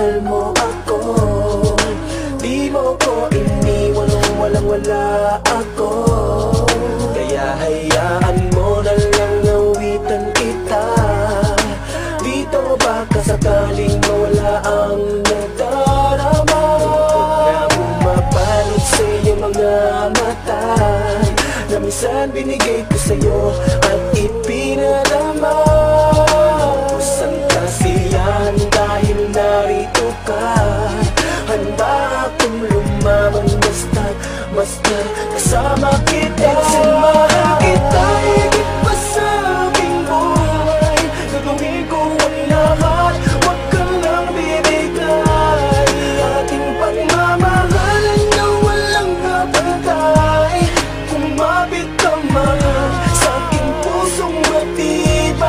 mahal mo ako. Di mo ko iniwan nung walang-wala ako. Kaya hayaan mo na lang awitan kita. Dito baka sakaling mawala ang nadarama na bumapalot sa iyong mga mata, na minsan binigay ko sa'yo at ipinadama. Saan kasiyahan dahil narito ka? Handa akong lumaban basta kasama kita. Kasi mahal kita higit pa sa aking buhay. Gagawin ko ang lahat, wag ka lang bibigay. Ating pagmamahalan na walang kapantay. Kumapit ka man sa aking pusong matibay.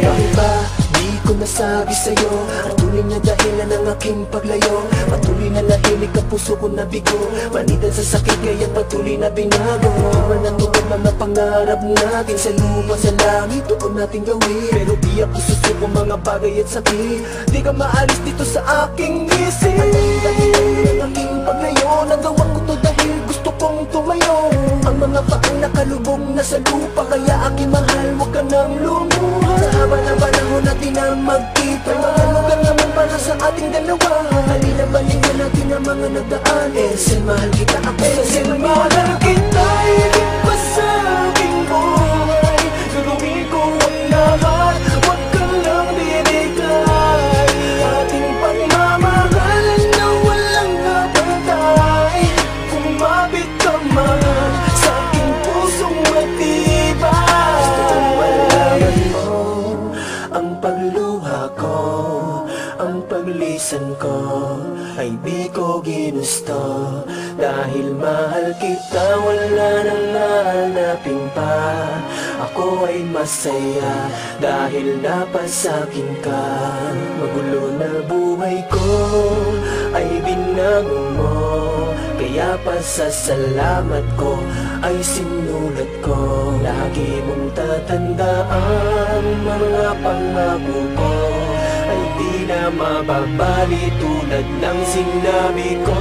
Bakit ba di ko nasabi sa'yo ang tunay na dahilan ng aking paglayo? Patuloy na nahimik ang puso ko na bigo, manidan sa sakit kaya patuloy na binago. Iwan ang tugon mga pangarap natin sa lupa sa langit, doon natin gawin. Pero di ako susuko mga bagay at sakit. Di ka maalis dito sa aking isip. Ang aking paglayo, nagawa ko to dahil gusto kong tumayo. Ang mga paang nakalubog na sa lupa, kaya aking mahal, huwag ka nang lumuha. Sa haba ng panahon natin na magkita, may mga lugar naman para sa ating dalawa. Halina balikan natin ang mga nagdaan. Ensel, mahal kita ako. Ensel, mahal kita higit pa sa aking buhay. Gagawin ko ang lahat, wag ka lang bibigay. Ating pagmamahalan na walang kapantay. Kumapit ka man sa aking pusong matibay. Gusto kong malaman mo ang pagluha ko, ang paglisan ko ay di ko ginusto. Dahil mahal kita, wala nang hahanapin pa. Ako ay masaya dahil napasakin ka. Magulo na buhay ko ay binago mo, kaya pasasalamat ko ay sinulat ko. Lagi mong tatandaan mga pangako ko ay di na mababali tulad ng sinabi ko.